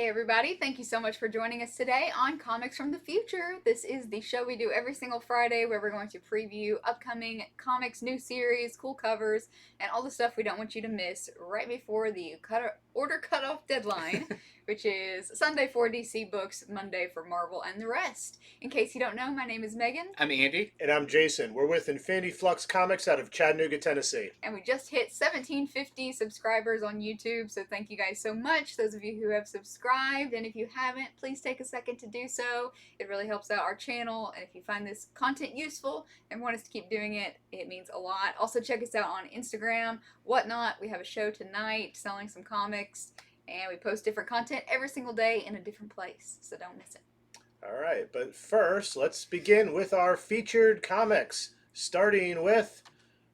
Hey everybody, thank you so much for joining us today on Comics from the Future. This is the show we do every single Friday where we're going to preview upcoming comics, new series, cool covers, and all the stuff we don't want you to miss right before the order cutoff deadline, which is Sunday for DC Books, Monday for Marvel, and the rest. In case you don't know, my name is Megan. I'm Andy. And I'm Jason. We're with infinityfluxcomics out of Chattanooga, Tennessee. And we just hit 1750 subscribers on YouTube, so thank you guys so much, those of you who have subscribed. And if you haven't, please take a second to do so. It really helps out our channel, and if you find this content useful and want us to keep doing it, it means a lot. Also, check us out on Instagram, whatnot. We have a show tonight selling some comics, and we post different content every single day in a different place, so don't miss it. All right, but first, let's begin with our featured comics, starting with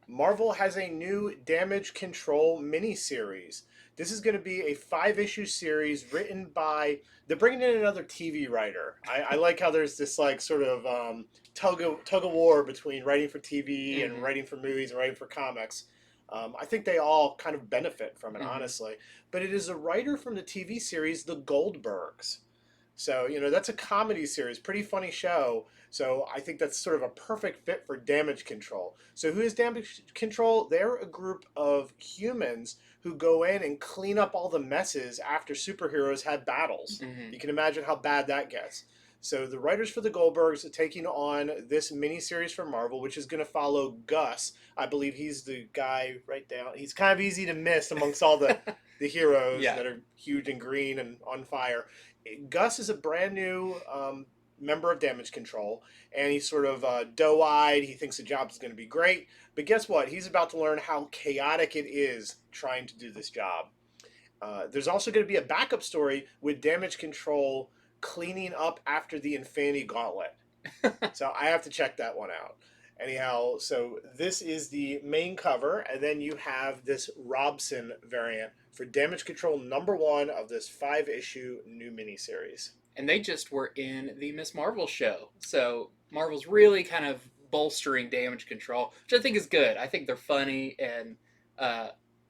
Marvel has a new Damage Control miniseries. This is going to be a 5-issue series written by, they're bringing in another TV writer. I like how there's this like sort of tug of war between writing for TV and writing for movies and writing for comics. I think they all kind of benefit from it, honestly. But it is a writer from the TV series The Goldbergs. So, that's a comedy series, pretty funny show. So I think that's sort of a perfect fit for Damage Control. So who is Damage Control? They're a group of humans who go in and clean up all the messes after superheroes have battles. You can imagine how bad that gets. So the writers for the Goldbergs are taking on this miniseries for Marvel, which is going to follow Gus. I believe he's the guy right down. He's kind of easy to miss amongst all the heroes that are huge and green and on fire. Gus is a brand new member of Damage Control, and he's sort of doe-eyed. He thinks the job is going to be great, but guess what? He's about to learn how chaotic it is trying to do this job. There's also going to be a backup story with Damage Control cleaning up after the Infinity Gauntlet. So I have to check that one out. Anyhow, so this is the main cover, and then you have this ROBSON variant for Damage Control #1 of this 5-issue new miniseries. And they just were in the Miss Marvel show. So Marvel's really kind of bolstering Damage Control, which I think is good. I think they're funny and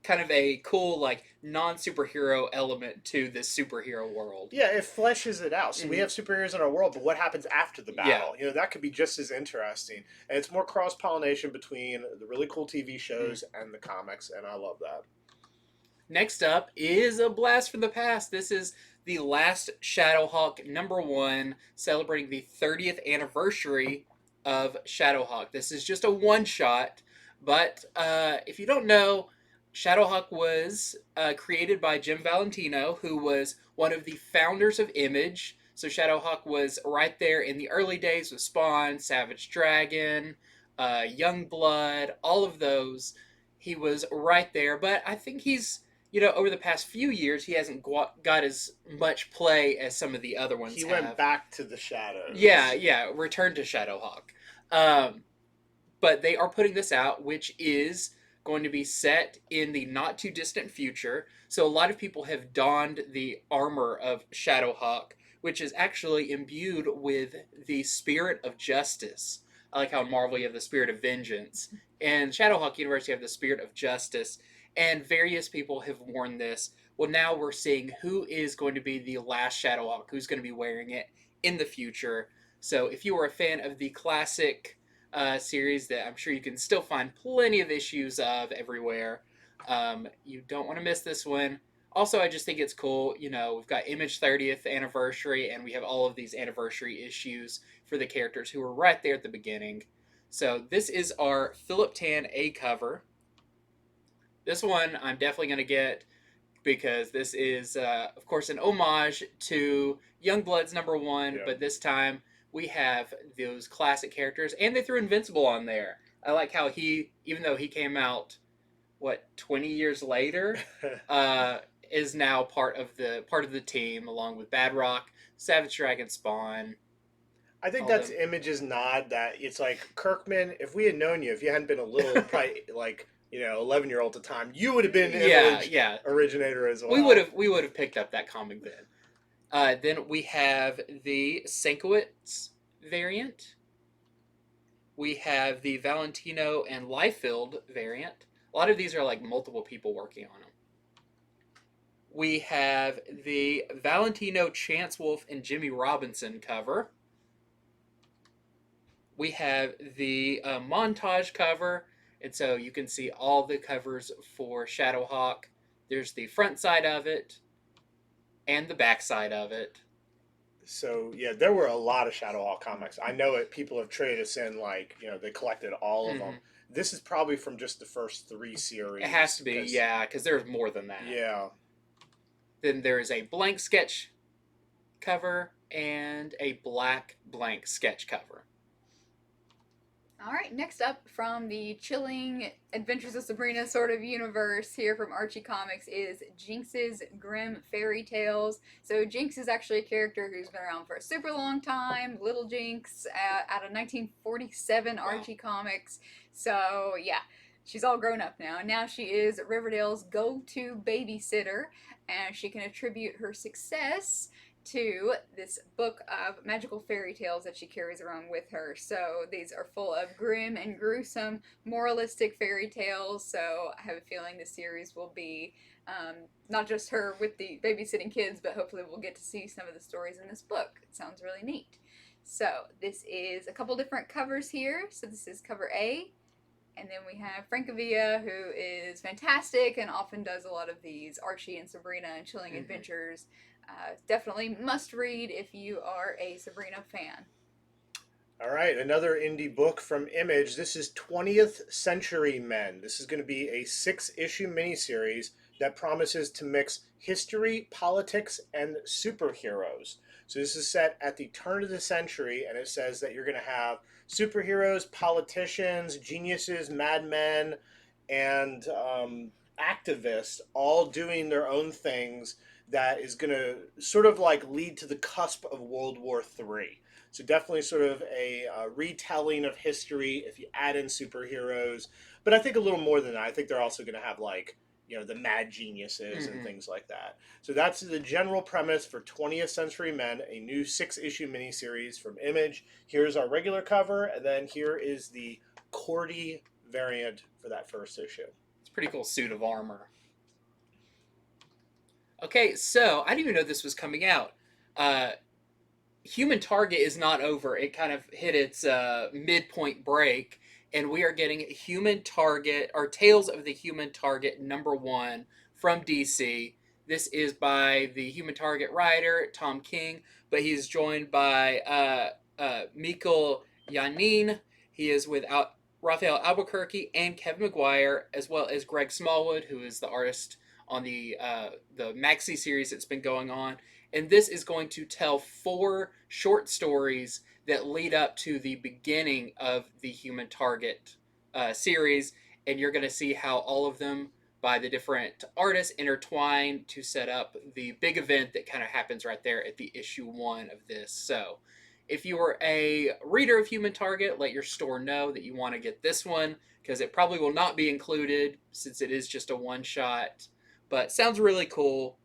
kind of a cool, like, non-superhero element to this superhero world. Yeah, it fleshes it out. So we have superheroes in our world, but what happens after the battle? Yeah. That could be just as interesting. And it's more cross-pollination between the really cool TV shows and the comics, and I love that. Next up is a blast from the past. This is the last Shadowhawk #1, celebrating the 30th anniversary of Shadowhawk. This is just a one-shot, but if you don't know, Shadowhawk was created by Jim Valentino, who was one of the founders of Image. So Shadowhawk was right there in the early days with Spawn, Savage Dragon, Youngblood, all of those. He was right there, but I think he's, over the past few years, he hasn't got as much play as some of the other ones He went back to the shadows. Yeah, returned to Shadowhawk. But they are putting this out, which is going to be set in the not too distant future. So a lot of people have donned the armor of Shadowhawk, which is actually imbued with the spirit of justice. I like how in Marvel you have the spirit of vengeance. And Shadowhawk Universe you have the spirit of justice. And various people have worn this. Well, now we're seeing who is going to be the last Shadowhawk, who's going to be wearing it in the future. So if you are a fan of the classic series that I'm sure you can still find plenty of issues of everywhere, you don't want to miss this one. Also, I just think it's cool. We've got Image 30th anniversary, and we have all of these anniversary issues for the characters who were right there at the beginning. So this is our Philip Tan A cover. This one I'm definitely going to get because this is, of course, an homage to Youngblood's #1, but this time we have those classic characters, and they threw Invincible on there. I like how he, even though he came out, 20 years later, is now part of the team, along with Badrock, Savage Dragon, Spawn. I think that's Image's nod that it's like, Kirkman, if we had known you, if you hadn't been a little, probably, 11-year-old at the time, you would have been Image originator as well. We would have picked up that comic then. Then we have the Sienkiewicz variant. We have the Valentino and Liefeld variant. A lot of these are like multiple people working on them. We have the Valentino Chance Wolf and Jimmy Robinson cover. We have the montage cover, and so you can see all the covers for Shadowhawk. There's the front side of it and the back side of it. So yeah, there were a lot of Shadowhawk comics. I know it. People have traded us in, like, they collected all of them. This is probably from just the first 3 series. It has to be, yeah, because there's more than that. Yeah. Then there is a blank sketch cover and a black blank sketch cover. All right, next up from the chilling Adventures of Sabrina sort of universe here from Archie Comics is Jinx's Grim Fairy Tales. So Jinx is actually a character who's been around for a super long time, Little Jinx, out of 1947 Archie Comics. So yeah, she's all grown up now. And now she is Riverdale's go-to babysitter, and she can attribute her success to this book of magical fairy tales that she carries around with her. So these are full of grim and gruesome moralistic fairy tales. So I have a feeling this series will be not just her with the babysitting kids, but hopefully we'll get to see some of the stories in this book. It sounds really neat. So this is a couple different covers here. So this is cover A. And then we have Francavilla, who is fantastic and often does a lot of these Archie and Sabrina and chilling adventures. Definitely must read if you are a Sabrina fan. All right, another indie book from Image. This is 20th Century Men. This is going to be a 6-issue miniseries that promises to mix history, politics, and superheroes. So this is set at the turn of the century, and it says that you're going to have superheroes, politicians, geniuses, madmen, and activists all doing their own things that is going to sort of like lead to the cusp of World War III. So definitely sort of a retelling of history if you add in superheroes. But I think a little more than that. I think they're also going to have, like, the mad geniuses and things like that. So that's the general premise for 20th Century Men, a new 6-issue miniseries from Image. Here's our regular cover, and then here is the KORDEY variant for that first issue. It's a pretty cool suit of armor. Okay, so I didn't even know this was coming out. Human Target is not over. It kind of hit its midpoint break, and we are getting Human Target, or Tales of the Human Target #1 from DC. This is by the Human Target writer, Tom King, but he's joined by Mikkel Janin. He is with Raphael Albuquerque and Kevin McGuire, as well as Greg Smallwood, who is the artist on the maxi series that's been going on. And this is going to tell 4 short stories that lead up to the beginning of the Human Target series. And you're going to see how all of them, by the different artists, intertwine to set up the big event that kind of happens right there at the issue 1 of this. So if you are a reader of Human Target, let your store know that you want to get this one, because it probably will not be included since it is just a one-shot. But sounds really cool.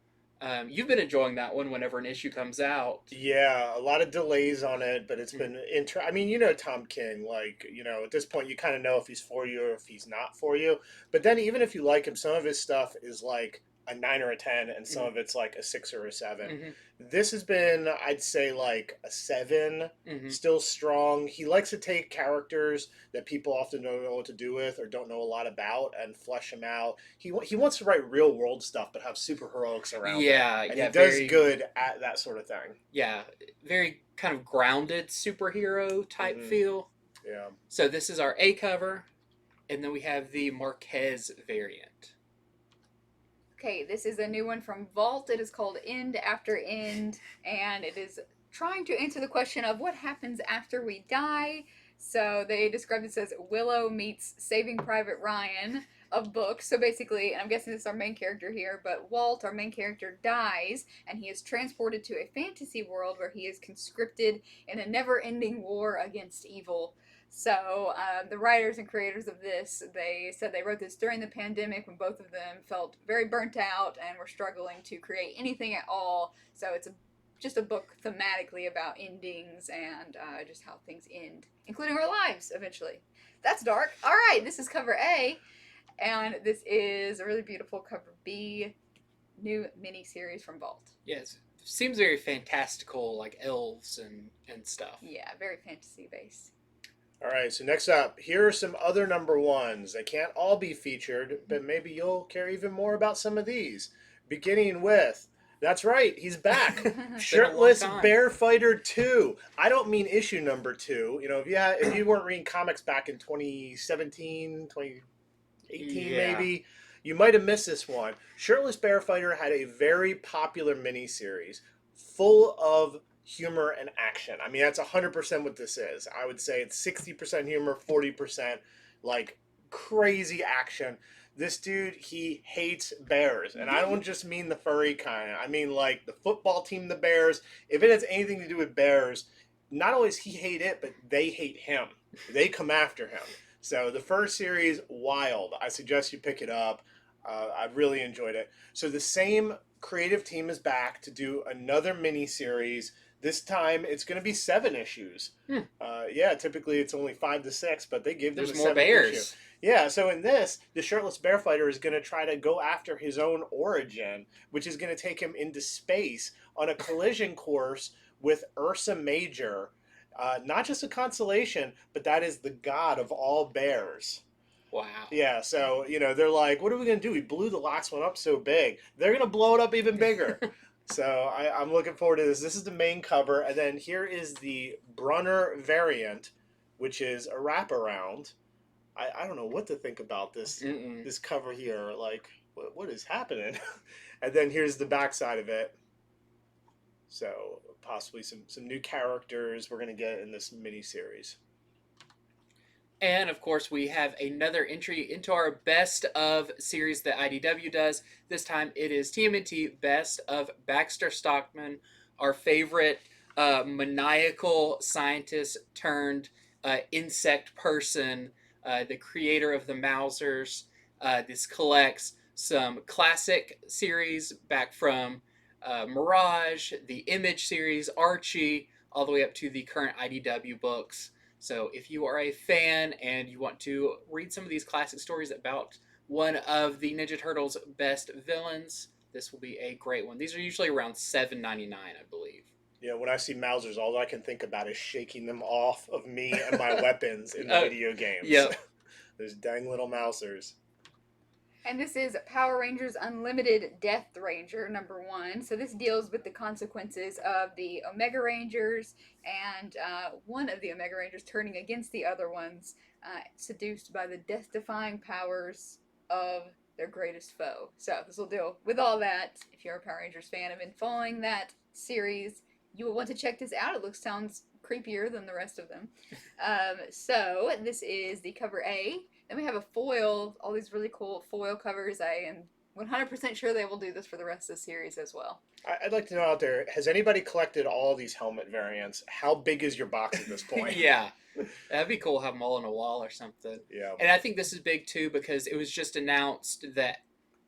You've been enjoying that one whenever an issue comes out. Yeah, a lot of delays on it, but it's been I mean, Tom King, like, at this point you kind of know if he's for you or if he's not for you. But then even if you like him, some of his stuff is like a 9 or a 10, and some of it's like a 6 or a 7. This has been, I'd say, like a 7. Still strong. He likes to take characters that people often don't know what to do with or don't know a lot about and flesh them out. He wants to write real world stuff but have superheroics around him. And he does good at that sort of thing. Yeah, very kind of grounded superhero type feel. Yeah. So this is our A cover, and then we have the MARQUEZ variant. Okay, this is a new one from Vault. It is called End After End, and it is trying to answer the question of what happens after we die. So they describe it as Willow meets Saving Private Ryan of books. So basically, and I'm guessing this is our main character here, but Walt, our main character, dies, and he is transported to a fantasy world where he is conscripted in a never-ending war against evil. So the writers and creators of this, they said they wrote this during the pandemic when both of them felt very burnt out and were struggling to create anything at all. So it's just a book thematically about endings and just how things end, including our lives eventually. That's dark. All right, this is cover A, and this is a really beautiful cover B. new miniseries from Vault. Yes, seems very fantastical, like elves and stuff. Yeah, very fantasy based. All right, so next up, here are some other number ones. They can't all be featured, but maybe you'll care even more about some of these. Beginning with, that's right, he's back. Shirtless Bear Fighter 2. I don't mean issue number 2. You know, if you weren't reading comics back in 2017, 2018 maybe, you might have missed this one. Shirtless Bear Fighter had a very popular miniseries full of humor and action. I mean, that's 100% what this is. I would say it's 60% humor, 40% like crazy action. This dude, he hates bears. And I don't just mean the furry kind. I mean like the football team, the Bears. If it has anything to do with bears, not only does he hate it, but they hate him. They come after him. So the first series, wild. I suggest you pick it up. I really enjoyed it. So the same creative team is back to do another mini series. This time it's going to be 7 issues. Yeah, typically it's only 5 to 6, but they give them There's a more 7th bears. issue. Yeah, so in this, the Shirtless Bear Fighter is going to try to go after his own origin, which is going to take him into space on a collision course with Ursa Major. Not just a constellation, but that is the god of all bears. Wow. Yeah, so, you know, they're like, what are we going to do? We blew the last one up so big. They're going to blow it up even bigger. So I'm looking forward to this. This is the main cover. And then here is the Brunner variant, which is a wraparound. I don't know what to think about this this cover here. Like, what is happening? And then here's the backside of it. So possibly some new characters we're going to get in this mini-series. And of course, we have another entry into our best of series that IDW does. This time it is TMNT Best of Baxter Stockman, our favorite maniacal scientist turned insect person, the creator of the Mousers. This collects some classic series back from Mirage, the Image series, Archie, all the way up to the current IDW books. So if you are a fan and you want to read some of these classic stories about one of the Ninja Turtles' best villains, this will be a great one. These are usually around $7.99, I believe. Yeah, when I see Mousers, all I can think about is shaking them off of me and my weapons in the video games. Yep. Those dang little Mousers. And this is Power Rangers Unlimited Death Ranger #1. So this deals with the consequences of the Omega Rangers and one of the Omega Rangers turning against the other ones, seduced by the death-defying powers of their greatest foe. So this will deal with all that. If you're a Power Rangers fan and have been following that series, you will want to check this out. Sounds creepier than the rest of them. So this is the cover A. Then we have a foil, all these really cool foil covers. I am 100% sure they will do this for the rest of the series as well. I'd like to know out there, has anybody collected all these helmet variants? How big is your box at this point? Yeah, that'd be cool to have them all on a wall or something. Yeah. And I think this is big too because it was just announced that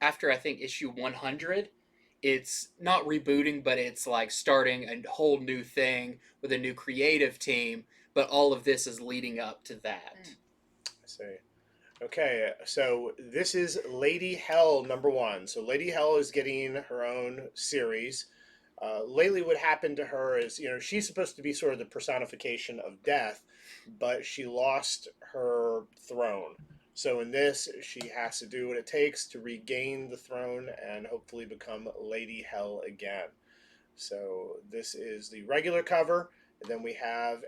after, I think, issue 100, it's not rebooting, but it's like starting a whole new thing with a new creative team. But all of this is leading up to that. I see. Okay, so this is Lady Hell #1. So Lady Hell is getting her own series. Lately what happened to her is, you know, she's supposed to be sort of the personification of death, but she lost her throne. So in this, she has to do what it takes to regain the throne and hopefully become Lady Hell again. So this is the regular cover, and then we have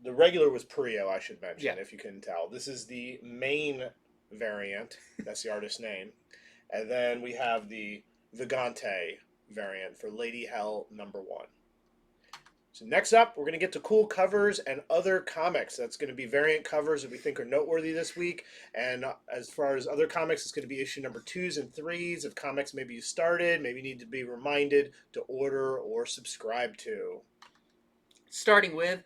the regular was Prio, I should mention, if you couldn't tell. This is the main variant. That's the artist's name. And then we have the Vigante variant for Lady Hell #1. So next up, we're going to get to cool covers and other comics. That's going to be variant covers that we think are noteworthy this week. And as far as other comics, it's going to be issue #2s and 3s of comics maybe you started, maybe need to be reminded to order or subscribe to. Starting with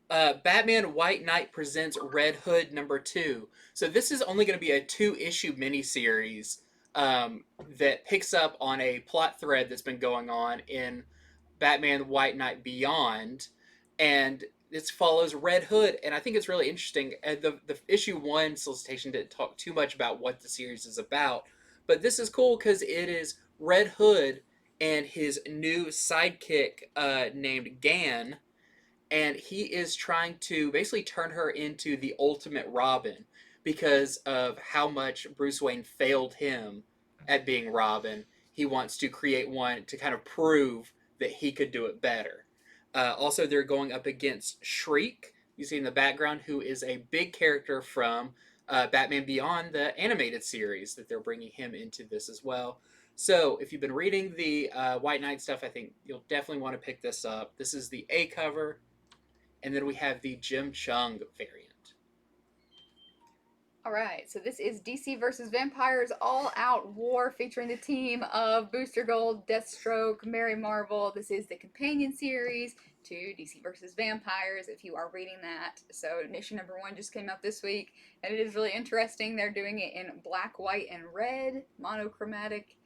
Batman White Knight presents Red Hood #2. So this is only going to be a 2-issue miniseries that picks up on a plot thread that's been going on in Batman White Knight Beyond, and this follows Red Hood, and I think it's really interesting. The issue 1 solicitation didn't talk too much about what the series is about, But this is cool because it is Red Hood and his new sidekick named Gan, and he is trying to basically turn her into the ultimate Robin because of how much Bruce Wayne failed him at being Robin. He wants to create one to kind of prove that he could do it better. Also, they're going up against Shriek, you see in the background, who is a big character from Batman Beyond, the animated series, that they're bringing him into this as well. So, if you've been reading the White Knight stuff, I think you'll definitely want to pick this up. This is the A cover, and then we have the Jim Chung variant. Alright, so this is DC vs. Vampires All Out War featuring the team of Booster Gold, Deathstroke, Mary Marvel. This is the companion series to DC vs. Vampires, if you are reading that. So issue number 1 just came out this week, and it is really interesting. They're doing it in black, white, and red, monochromatic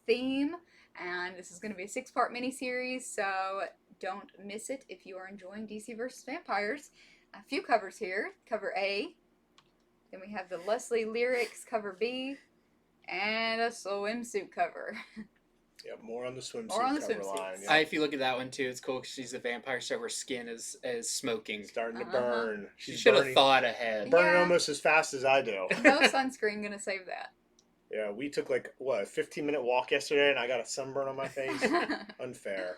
theme, and this is going to be a 6-part miniseries, so don't miss it if you are enjoying DC vs. Vampires. A few covers here. Cover A. Then we have the Leslie Lyrics cover B, and a swimsuit cover. Yep, more on the swimsuit More on the cover swimsuits. line. Yep. If you look at that one too, it's cool because she's a vampire, so her skin is smoking. Starting to burn. She She's should have burning, thought ahead. burning Yeah. almost as fast as I do. No sunscreen gonna save that. Yeah, we took like, what, a 15-minute walk yesterday, and I got a sunburn on my face? Unfair.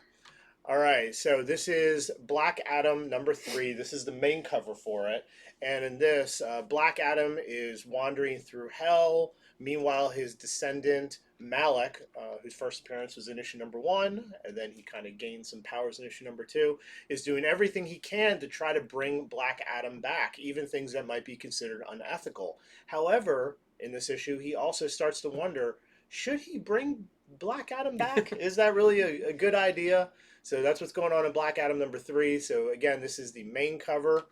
All right, so this is Black Adam number 3. This is the main cover for it. And in this, Black Adam is wandering through hell. Meanwhile, his descendant, Malik, whose first appearance was in issue number 1, and then he kind of gained some powers in issue number 2, is doing everything he can to try to bring Black Adam back, even things that might be considered unethical. However, in this issue, he also starts to wonder, should he bring Black Adam back? Is that really a good idea? So that's what's going on in Black Adam number 3. So again, this is the main cover.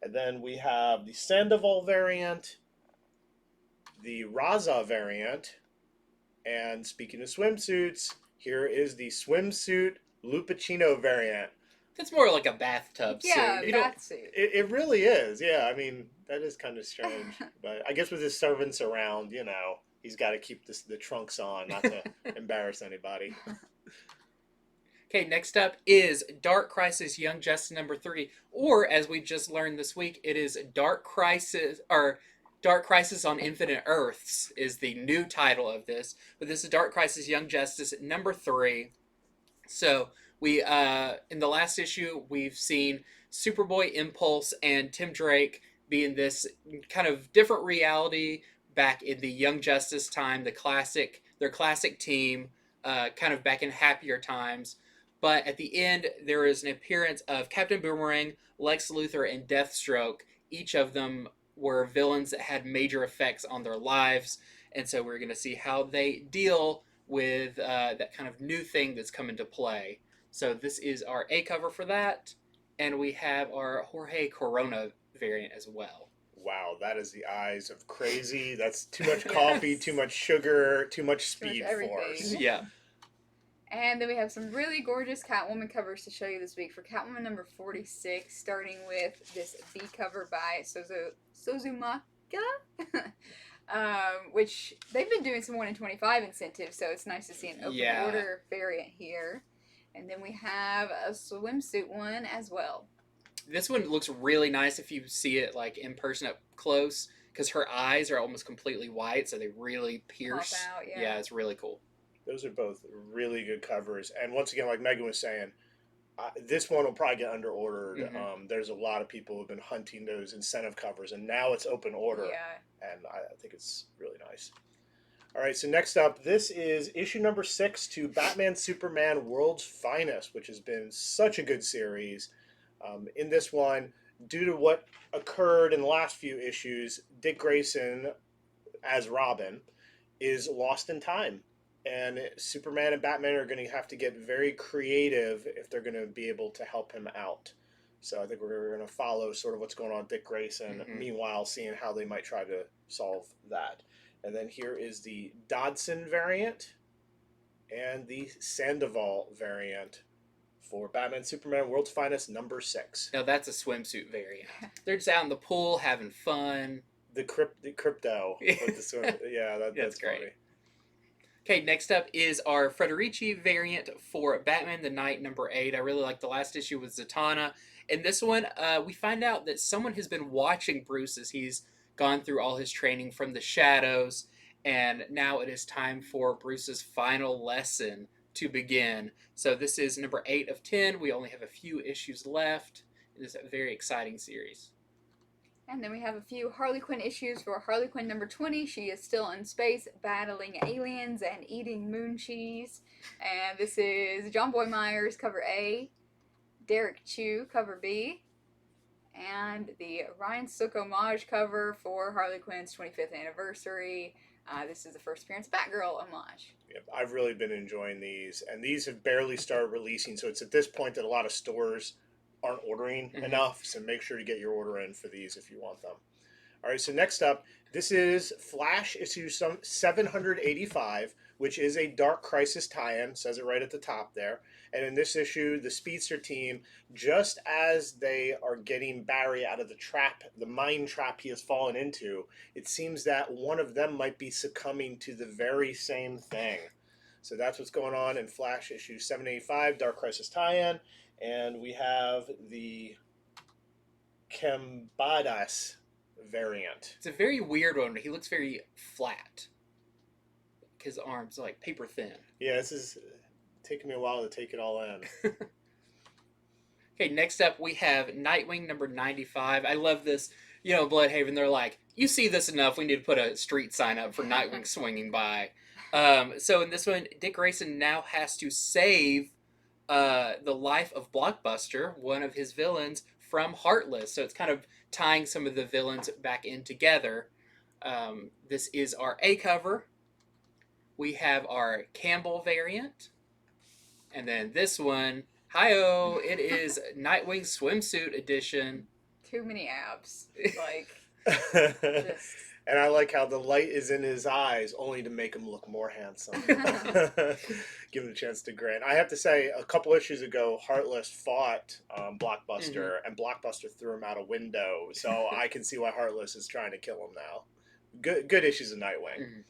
And then we have the Sandoval variant, the Raza variant, and speaking of swimsuits, here is the swimsuit Lupacino variant. It's more like a bathtub Yeah, suit. bath suit. It really is. Yeah, I mean, that is kind of strange. But I guess with his servants around, you know, he's got to keep the trunks on, not to embarrass anybody. Okay, next up is Dark Crisis Young Justice number 3, or as we just learned this week, it is Dark Crisis on Infinite Earths is the new title of this. But this is Dark Crisis Young Justice number 3. So we in the last issue we've seen Superboy, Impulse, and Tim Drake be in this kind of different reality back in the Young Justice time, their classic team, kind of back in happier times. But at the end, there is an appearance of Captain Boomerang, Lex Luthor, and Deathstroke. Each of them were villains that had major effects on their lives. And so we're going to see how they deal with that kind of new thing that's come into play. So this is our A cover for that. And we have our Jorge Corona variant as well. Wow, that is the eyes of crazy. That's too much coffee, too much sugar, too much speed everything. force. Yeah. And then we have some really gorgeous Catwoman covers to show you this week. For Catwoman number 46, starting with this B cover by Suzumaka, which they've been doing some 1 in 25 incentives, so it's nice to see an open order variant here. And then we have a swimsuit one as well. This one looks really nice if you see it like in person up close, because her eyes are almost completely white, so they really pierce. Pop out, yeah. Yeah, it's really cool. Those are both really good covers. And once again, like Megan was saying, this one will probably get under ordered. Mm-hmm. There's a lot of people who have been hunting those incentive covers, and now it's open order. Yeah. And I think it's really nice. All right, so next up, this is issue number 6 to Batman Superman World's Finest, which has been such a good series. In this one, due to what occurred in the last few issues, Dick Grayson, as Robin, is lost in time. And Superman and Batman are going to have to get very creative if they're going to be able to help him out. So I think we're going to follow sort of what's going on with Dick Grayson, meanwhile seeing how they might try to solve that. And then here is the Dodson variant and the Sandoval variant for Batman Superman World's Finest number 6. Now that's a swimsuit variant. They're just out in the pool having fun. The crypto with the swim. Yeah, that's great. funny. Okay, next up is our Federici variant for Batman the Knight number 8. I really like the last issue with Zatanna. In this one, we find out that someone has been watching Bruce as he's gone through all his training from the shadows, and now it is time for Bruce's final lesson to begin. So this is number 8 of 10. We only have a few issues left. It is a very exciting series. And then we have a few Harley Quinn issues for Harley Quinn number 20. She is still in space battling aliens and eating moon cheese. And this is John Boy Myers, cover A, Derek Chu, cover B, and the Ryan Sook homage cover for Harley Quinn's 25th anniversary. This is the first appearance of Batgirl homage. Yep, I've really been enjoying these, and these have barely started releasing, so it's at this point that a lot of stores aren't ordering enough, so make sure to get your order in for these if you want them. All right, so next up, this is Flash issue 785, which is a Dark Crisis tie-in, says it right at the top there. And in this issue, the Speedster team, just as they are getting Barry out of the trap, the mind trap he has fallen into, it seems that one of them might be succumbing to the very same thing. So that's what's going on in Flash issue 785, Dark Crisis tie-in. And we have the Kembadas variant. It's a very weird one. He looks very flat. His arms are like paper thin. Yeah, this is taking me a while to take it all in. Okay, next up we have Nightwing number 95. I love this. You know, Bloodhaven, they're like, you see this enough, we need to put a street sign up for Nightwing swinging by. So in this one, Dick Grayson now has to save the life of Blockbuster, one of his villains, from Heartless. So it's kind of tying some of the villains back in together. This is our A cover. We have our Campbell variant. And then this one, hi-oh, it is Nightwing Swimsuit Edition. Too many abs. Like, just... And I like how the light is in his eyes only to make him look more handsome. Give him a chance to grin. I have to say, a couple issues ago, Heartless fought Blockbuster, and Blockbuster threw him out a window. So I can see why Heartless is trying to kill him now. Good issues of Nightwing.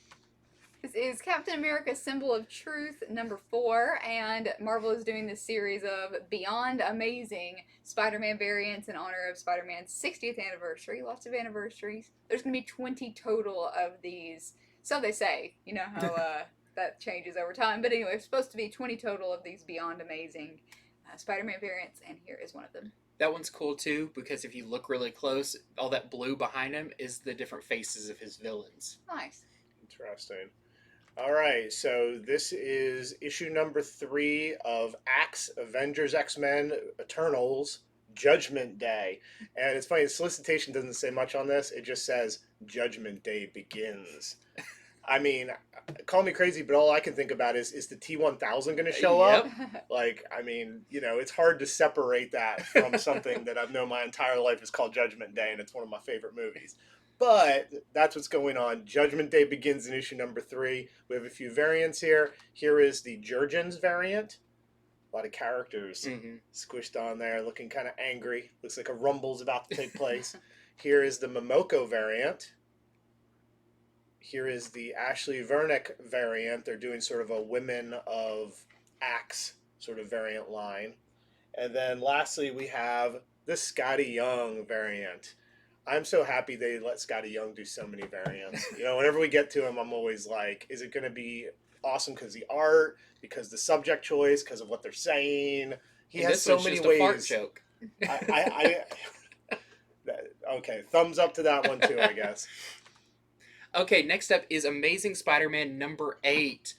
This is Captain America Symbol of Truth, number 4, and Marvel is doing this series of Beyond Amazing Spider-Man variants in honor of Spider-Man's 60th anniversary. Lots of anniversaries. There's going to be 20 total of these. So they say. You know how that changes over time. But anyway, it's supposed to be 20 total of these Beyond Amazing Spider-Man variants, and here is one of them. That one's cool too, because if you look really close, all that blue behind him is the different faces of his villains. Nice. Interesting. All right, so this is issue number 3 of Axe, Avengers, X-Men, Eternals, Judgment Day. And it's funny, the solicitation doesn't say much on this. It just says, Judgment Day begins. I mean, call me crazy, but all I can think about is the T-1000 going to show up? Like, I mean, you know, it's hard to separate that from something that I've known my entire life is called Judgment Day, and it's one of my favorite movies. But that's what's going on. Judgment Day begins in issue number 3. We have a few variants here. Here is the Jurgens variant. A lot of characters squished on there, looking kind of angry. Looks like a rumble's about to take place. Here is the Momoko variant. Here is the Ashley Vernick variant. They're doing sort of a Women of Axe sort of variant line. And then lastly, we have the Scotty Young variant. I'm so happy they let Scotty Young do so many variants. You know, whenever we get to him, I'm always like, is it going to be awesome because the art, because the subject choice, because of what they're saying? He has so many ways. A fart joke. Okay, thumbs up to that one too, I guess. Okay, next up is Amazing Spider-Man number 8.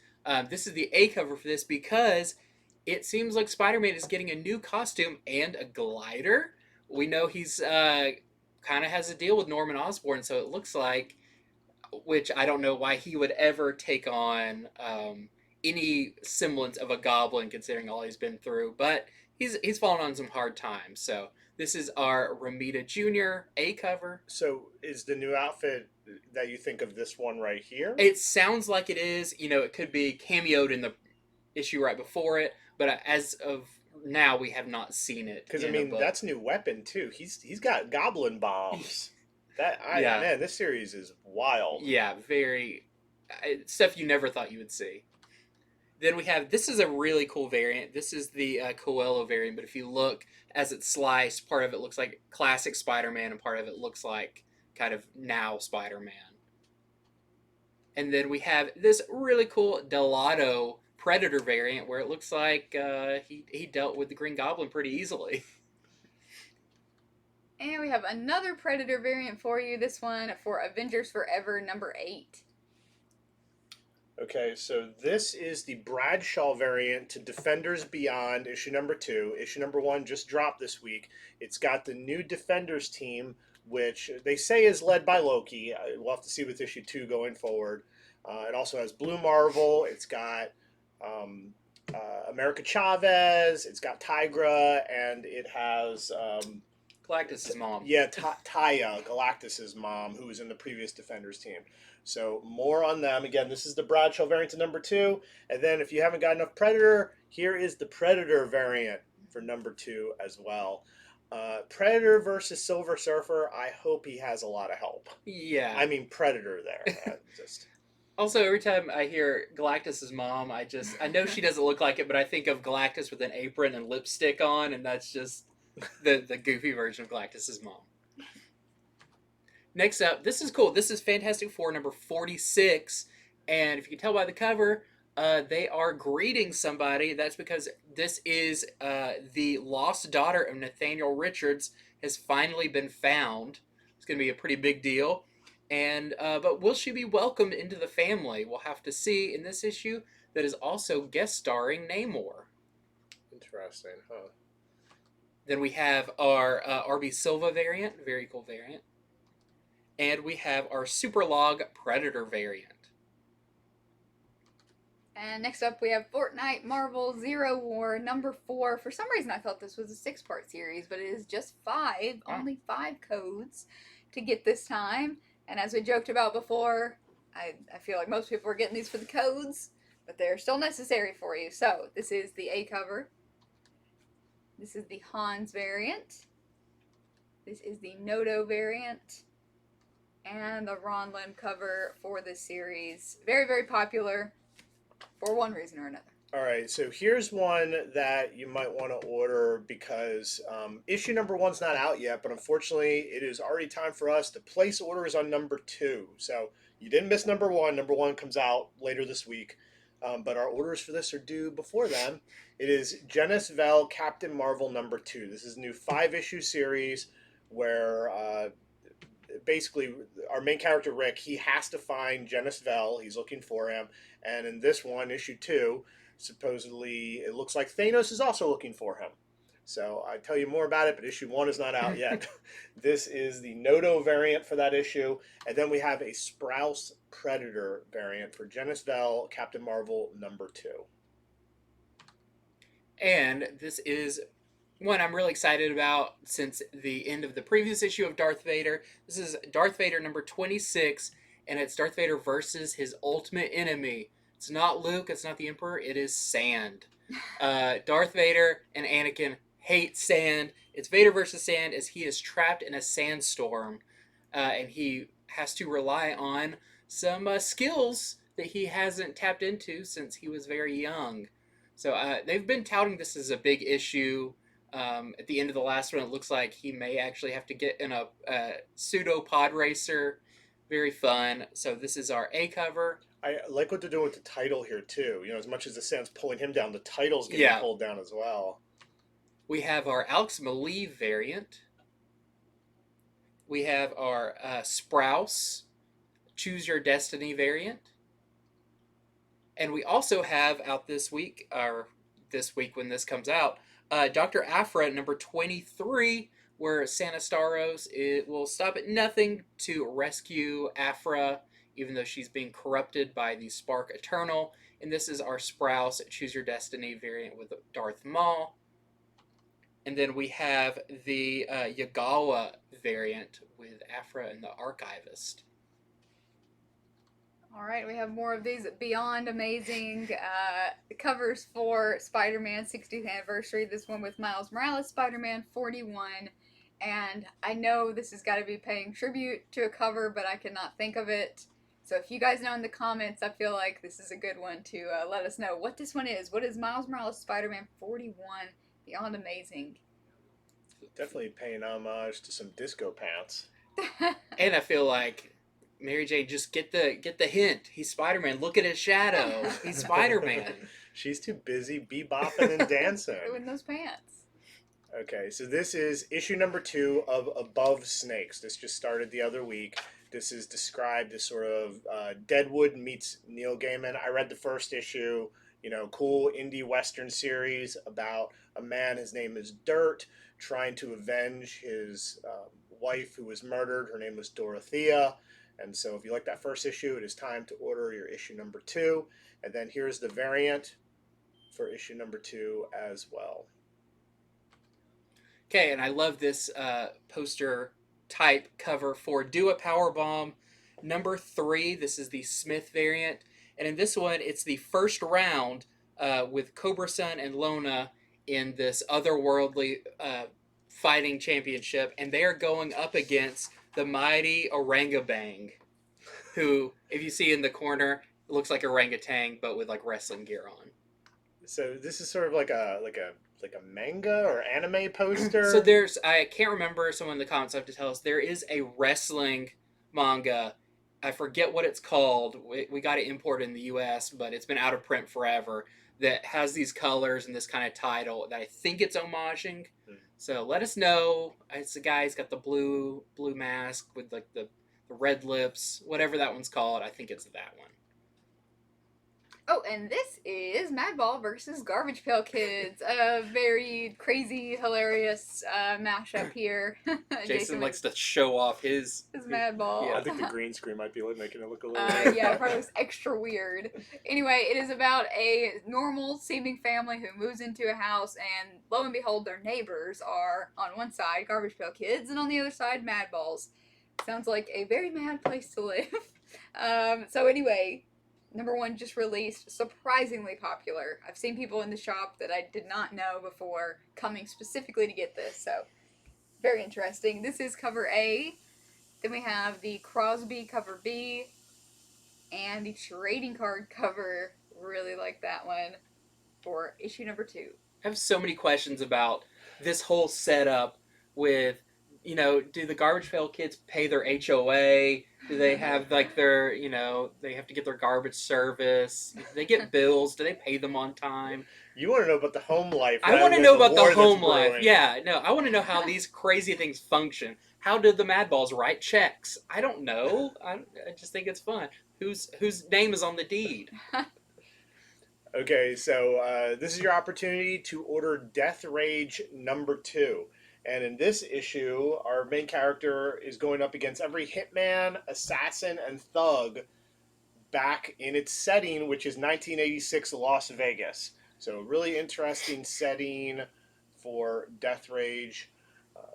This is the A cover for this because it seems like Spider-Man is getting a new costume and a glider. We know he's kind of has a deal with Norman Osborn, so it looks like, which I don't know why he would ever take on any semblance of a goblin considering all he's been through, but he's fallen on some hard times. So this is our Romita Jr. A cover. So is the new outfit that you think of this one right here? It sounds like it is. You know, it could be cameoed in the issue right before it, but as of now we have not seen it. Because I mean, that's new weapon too. He's got goblin bombs. Man, this series is wild. Yeah, very stuff you never thought you would see. Then we have, this is a really cool variant. This is the Coelho variant, but if you look as it's sliced, part of it looks like classic Spider-Man and part of it looks like kind of now Spider-Man. And then we have this really cool Delato Predator variant where it looks like he dealt with the Green Goblin pretty easily. And we have another Predator variant for you. This one for Avengers Forever number 8. Okay, so this is the Bradshaw variant to Defenders Beyond, issue number 2. Issue number 1 just dropped this week. It's got the new Defenders team, which they say is led by Loki. We'll have to see with issue 2 going forward. It also has Blue Marvel. It's got America Chavez. It's got Tigra, and it has Galactus' mom. Yeah, Taya, Galactus' mom, who was in the previous Defenders team. So more on them. Again, this is the Bradshaw variant to number 2. And then if you haven't got enough Predator, here is the Predator variant for number 2 as well. Predator versus Silver Surfer, I hope he has a lot of help. Yeah. I mean, Predator there. Also, every time I hear Galactus' mom, I know she doesn't look like it, but I think of Galactus with an apron and lipstick on, and that's just the goofy version of Galactus' mom. Next up, this is cool. This is Fantastic Four number 46, and if you can tell by the cover, they are greeting somebody. That's because this is the lost daughter of Nathaniel Richards has finally been found. It's going to be a pretty big deal. And but will she be welcomed into the family? We'll have to see in this issue that is also guest starring Namor. Interesting, huh? Then we have our RB Silva variant, very cool variant. And we have our Superlog Predator variant. And next up we have Fortnite Marvel Zero War number 4. For some reason I thought this was a 6-part series, but it is just 5. Wow. Only 5 codes to get this time. And as we joked about before, I feel like most people are getting these for the codes, but they're still necessary for you. So this is the A cover. This is the Hans variant. This is the Noto variant. And the Ron Lim cover for this series. Very, very popular for one reason or another. All right, so here's one that you might want to order because issue number 1's not out yet, but unfortunately it is already time for us to place orders on number 2. So you didn't miss number 1. Number 1 comes out later this week, but our orders for this are due before then. It is JINXS Vel Captain Marvel number 2. This is a new 5-issue series where basically our main character Rick, he has to find JINXS Vel. He's looking for him, and in this one, issue 2, supposedly it looks like Thanos is also looking for him. So I tell you more about it, but issue 1 is not out yet. This is the Noto variant for that issue, and then we have a Sprouse Predator variant for JINXS Vel Captain Marvel number 2. And this is one I'm really excited about since the end of the previous issue of Darth Vader. This is Darth Vader number 26, and it's Darth Vader versus his ultimate enemy. It's not Luke, it's not the Emperor, it is sand. Darth Vader and Anakin hate sand. It's Vader versus sand as he is trapped in a sandstorm, and he has to rely on some skills that he hasn't tapped into since he was very young. So they've been touting this as a big issue. At the end of the last one, it looks like he may actually have to get in a pseudo pod racer. Very fun. So this is our A cover. I like what they're doing with the title here too. You know, as much as the sand's pulling him down, the title's getting pulled down as well. We have our Alex Maleev variant. We have our Sprouse Choose Your Destiny variant. And we also have out this week, or this week when this comes out, Dr. Aphra number 23, where Santa Staros will stop at nothing to rescue Aphra, even though she's being corrupted by the Spark Eternal. And this is our Sprouse Choose Your Destiny variant with Darth Maul. And then we have the Yagawa variant with Aphra and the Archivist. All right, we have more of these beyond amazing covers for Spider-Man 60th anniversary. This one with Miles Morales, Spider-Man 41. And I know this has got to be paying tribute to a cover, but I cannot think of it. So if you guys know in the comments, I feel like this is a good one to let us know what this one is. What is Miles Morales Spider-Man 41 Beyond Amazing? Definitely paying homage to some disco pants. And I feel like Mary Jane, just get the hint. He's Spider-Man. Look at his shadow. He's Spider-Man. She's too busy bebopping and dancing. In those pants. Okay, so this is issue number 2 of Above Snakes. This just started the other week. This is described as sort of Deadwood meets Neil Gaiman. I read the first issue, cool indie western series about a man, his name is Dirt, trying to avenge his wife who was murdered. Her name was Dorothea. And so if you like that first issue, it is time to order your issue number 2. And then here's the variant for issue number 2 as well. Okay, and I love this poster type cover for Do a Powerbomb number 3. This is the Smith variant. And in this one, it's the first round with Cobra Sun and Lona in this otherworldly fighting championship. And they are going up against the mighty Orangabang, who, if you see in the corner, looks like orangutan, but with like wrestling gear on. So this is sort of like a manga or anime poster. So I can't remember, someone in the comments have to tell us, there is a wrestling manga. I forget what it's called. We got it imported in the US, but it's been out of print forever, that has these colors and this kind of title that I think it's homaging. So let us know. It's the guy who's got the blue mask with like the red lips, whatever that one's called. I think it's that one. Oh, and this is Madball versus Garbage Pail Kids. A very crazy, hilarious mashup here. Jason likes to show off his Madball. Yeah, I think the green screen might be making it look a little yeah, it probably looks extra weird. Anyway, it is about a normal seeming family who moves into a house, and lo and behold, their neighbors are on one side Garbage Pail Kids, and on the other side Madballs. Sounds like a very mad place to live. So anyway, number 1 just released, surprisingly popular. I've seen people in the shop that I did not know before coming specifically to get this, so very interesting. This is cover A. Then we have the Crosby cover B, and the trading card cover. Really like that one for issue number 2. I have so many questions about this whole setup with, do the Garbage Pail Kids pay their HOA? Do they have like their, they have to get their garbage service? Do they get bills? Do they pay them on time? You want to know about the home life. I want to know about the home life. Yeah, no, I want to know how these crazy things function. How did the Madballs write checks? I don't know. I just think it's fun. Whose name is on the deed? Okay, so this is your opportunity to order Death Rage number 2. And in this issue, our main character is going up against every hitman, assassin, and thug back in its setting, which is 1986 Las Vegas. So really interesting setting for Death Rage.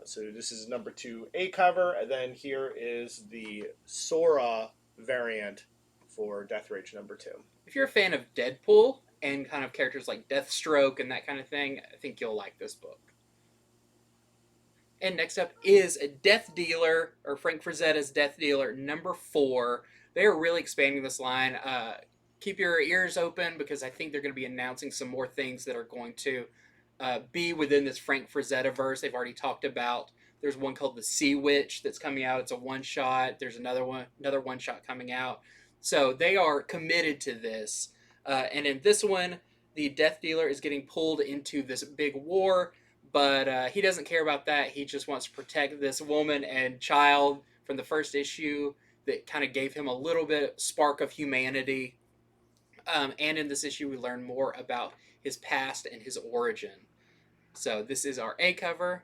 So this is number 2A cover, and then here is the Sora variant for Death Rage number 2. If you're a fan of Deadpool and kind of characters like Deathstroke and that kind of thing, I think you'll like this book. And next up is a Death Dealer, or Frank Frazetta's Death Dealer number 4. They're really expanding this line. Keep your ears open, because I think they're going to be announcing some more things that are going to be within this Frank Frazetta verse. They've already talked about, there's one called the Sea Witch that's coming out. It's a one-shot. There's another one-shot coming out. So they are committed to this. And in this one, the Death Dealer is getting pulled into this big war, but he doesn't care about that. He just wants to protect this woman and child from the first issue that kind of gave him a little bit spark of humanity. And in this issue, we learn more about his past and his origin. So this is our A cover.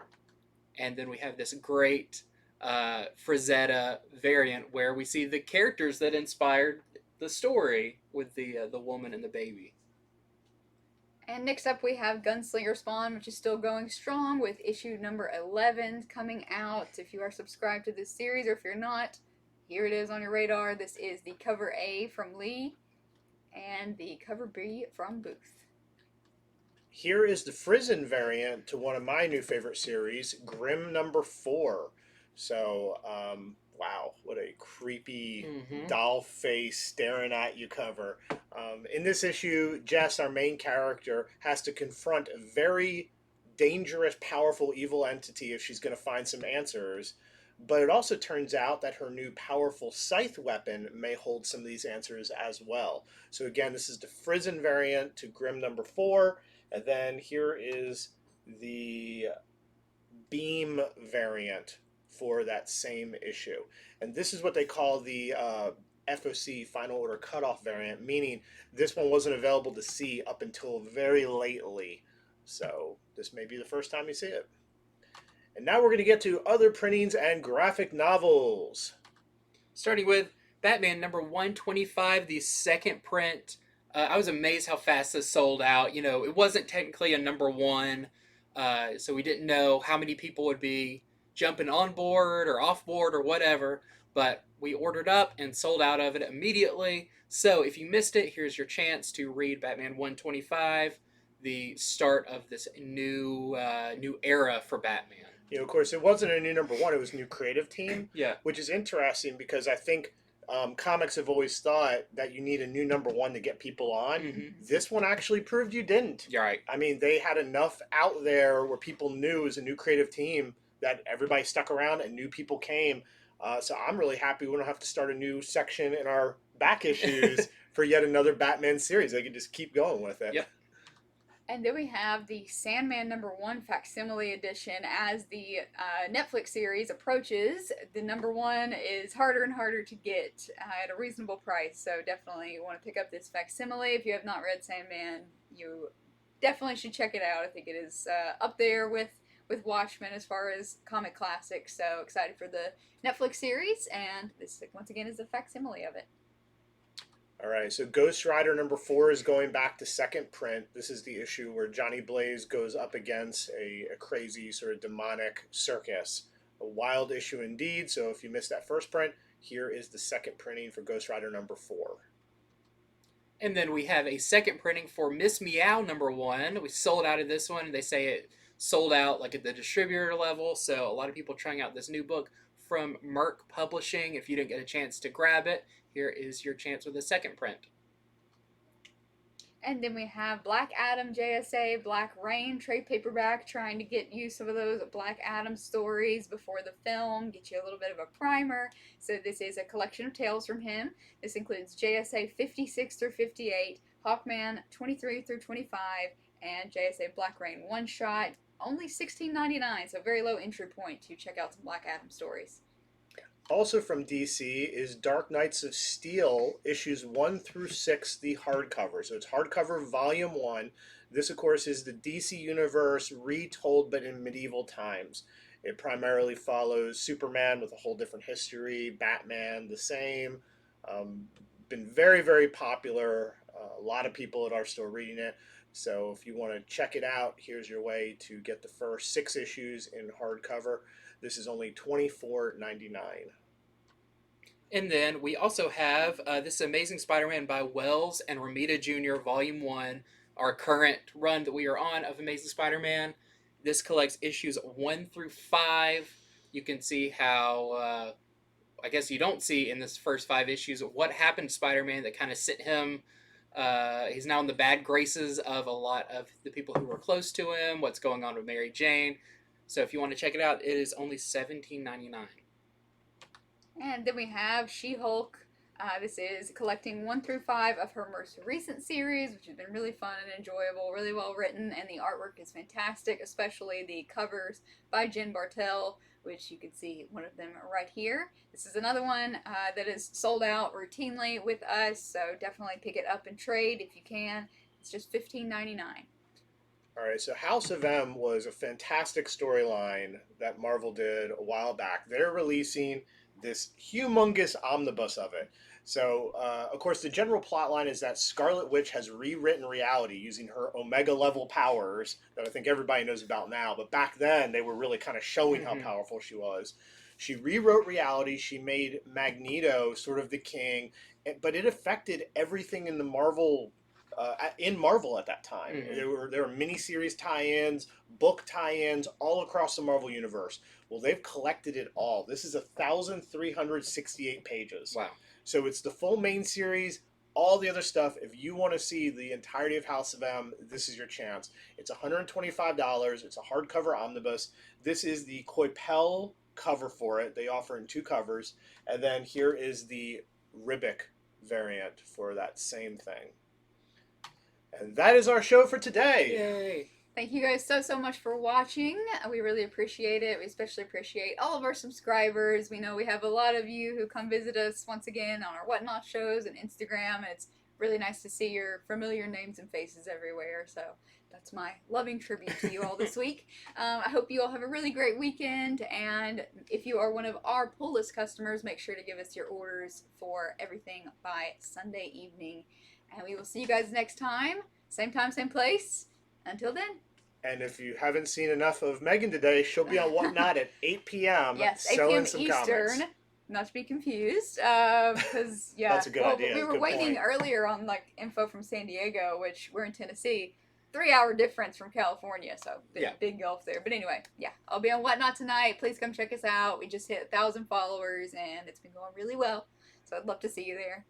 And then we have this great Frazetta variant where we see the characters that inspired the story with the woman and the baby. And next up we have Gunslinger Spawn, which is still going strong with issue number 11 coming out. If you are subscribed to this series, or if you're not, here it is on your radar. This is the cover A from Lee and the cover B from Booth. Here is the Frizen variant to one of my new favorite series, Grimm number 4. So wow, what a creepy Mm-hmm. doll face staring at you cover. In this issue, Jess, our main character, has to confront a very dangerous, powerful, evil entity if she's going to find some answers. But it also turns out that her new powerful scythe weapon may hold some of these answers as well. So again, this is the Frizzen variant to Grimm number 4. And then here is the Beam variant for that same issue. And this is what they call the FOC Final Order Cutoff variant, meaning this one wasn't available to see up until very lately. So this may be the first time you see it. And now we're going to get to other printings and graphic novels. Starting with Batman number 125, the second print. I was amazed how fast this sold out. You know, it wasn't technically a number 1, so we didn't know how many people would be jumping on board or off board or whatever, but we ordered up and sold out of it immediately. So if you missed it, here's your chance to read Batman 125, the start of this new era for Batman. You know, of course, it wasn't a new number 1; it was a new creative team. Yeah. Which is interesting because I think comics have always thought that you need a new number 1 to get people on. Mm-hmm. This one actually proved you didn't. You're right. I mean, they had enough out there where people knew it was a new creative team that everybody stuck around and new people came. So I'm really happy we don't have to start a new section in our back issues for yet another Batman series. They can just keep going with it. Yep. And then we have the Sandman number 1 facsimile edition. As the Netflix series approaches, the number 1 is harder and harder to get at a reasonable price. So definitely want to pick up this facsimile. If you have not read Sandman, you definitely should check it out. I think it is up there with Watchmen as far as comic classics. So excited for the Netflix series, and this once again is a facsimile of it. All right, so Ghost Rider number 4 is going back to second print. This is the issue where Johnny Blaze goes up against a crazy sort of demonic circus. A wild issue indeed, so if you missed that first print, here is the second printing for Ghost Rider number 4. And then we have a second printing for Miss Meow number 1. We sold out of this one. They say it sold out like at the distributor level, so a lot of people trying out this new book from Merc Publishing. If you didn't get a chance to grab it, here is your chance with a second print. And then we have Black Adam JSA, Black Rain trade paperback, trying to get you some of those Black Adam stories before the film, get you a little bit of a primer. So this is a collection of tales from him. This includes JSA 56 through 58, Hawkman 23 through 25, and JSA Black Rain one shot. Only $16.99, so very low entry point to check out some Black Adam stories. Also from DC is Dark Knights of Steel, issues 1 through 6, the hardcover. So it's hardcover volume 1. This, of course, is the DC Universe retold but in medieval times. It primarily follows Superman with a whole different history, Batman the same. Been very, very popular. A lot of people at our store reading it. So if you want to check it out, here's your way to get the first 6 issues in hardcover. This is only $24.99. And then we also have this Amazing Spider-Man by Wells and Romita Jr. Volume 1, our current run that we are on of Amazing Spider-Man. This collects issues 1 through 5. You can see how, I guess you don't see in this first 5 issues, what happened to Spider-Man that kind of sent him. He's now in the bad graces of a lot of the people who were close to him, what's going on with Mary Jane. So if you want to check it out, it is only $17.99. And then we have She-Hulk. This is collecting 1 through 5 of her most recent series, which has been really fun and enjoyable, really well written, and the artwork is fantastic, especially the covers by Jen Bartel, which you can see one of them right here. This is another one that is sold out routinely with us, so definitely pick it up and trade if you can. It's just $15.99. All right, so House of M was a fantastic storyline that Marvel did a while back. They're releasing this humongous omnibus of it. So, of course, the general plot line is that Scarlet Witch has rewritten reality using her Omega level powers that I think everybody knows about now. But back then, they were really kind of showing how powerful she was. She rewrote reality. She made Magneto sort of the king, but it affected everything in the Marvel in Marvel at that time. Mhm. There were miniseries tie-ins, book tie-ins all across the Marvel universe. Well, they've collected it all. This is 1,368 pages. Wow. So it's the full main series, all the other stuff. If you want to see the entirety of House of M, this is your chance. It's $125. It's a hardcover omnibus. This is the Pail cover for it. They offer in 2 covers. And then here is the Ribic variant for that same thing. And that is our show for today. Yay. Thank you guys so much for watching. We really appreciate it. We especially appreciate all of our subscribers. We know we have a lot of you who come visit us once again on our Whatnot shows and Instagram. And it's really nice to see your familiar names and faces everywhere. So that's my loving tribute to you all this week. I hope you all have a really great weekend. And if you are one of our pull list customers, make sure to give us your orders for everything by Sunday evening. And we will see you guys next time. Same time, same place. Until then. And if you haven't seen enough of Megan today, she'll be on Whatnot at 8 p.m. Yes, 8 selling p.m. some Eastern. comics. Not to be confused, because yeah, That's a good idea. We were Good waiting point. earlier on like info from San Diego, which we're in Tennessee, 3-hour difference from California, so big gulf there. But anyway, yeah, I'll be on Whatnot tonight. Please come check us out. We just hit 1,000 followers, and it's been going really well. So I'd love to see you there.